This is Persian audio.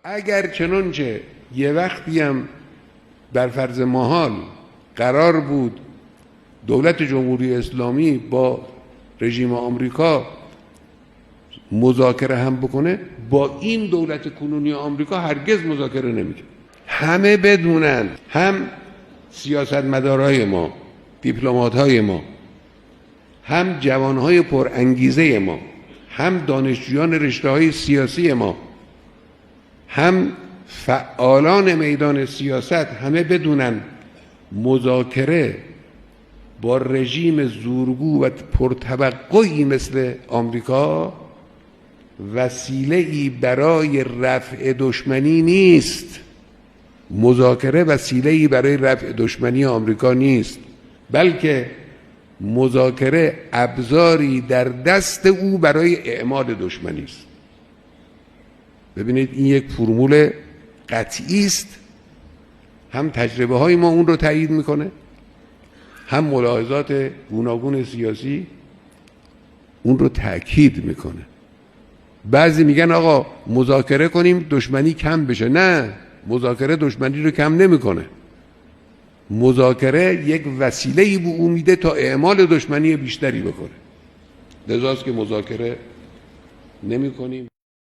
اگر چنانچه یه وقتی هم در فرض محال قرار بود دولت جمهوری اسلامی با رژیم آمریکا مذاکره هم بکنه، با این دولت کنونی آمریکا هرگز مذاکره نمیکنه. همه بدونن، هم سیاستمدارای ما، دیپلمات‌های ما، هم جوانهای پرانگیزه ما، هم دانشجویان رشته‌های سیاسی ما، هم فعالان میدان سیاست، همه بدونن مذاکره با رژیم زورگو و پرتوقعی مثل آمریکا وسیله‌ای برای رفع دشمنی نیست. مذاکره وسیله‌ای برای رفع دشمنی آمریکا نیست، بلکه مذاکره ابزاری در دست او برای اعمال دشمنی است. ببینید این یک فرمول قطعی است، هم تجربه های ما اون رو تایید میکنه، هم ملاحظات گوناگون سیاسی اون رو تأکید میکنه. بعضی میگن آقا مذاکره کنیم دشمنی کم بشه. نه، مذاکره دشمنی رو کم نمیکنه. مذاکره یک وسیله‌ای به او میده تا اعمال دشمنی بیشتری بکنه. لذاست که مذاکره نمی‌کنیم.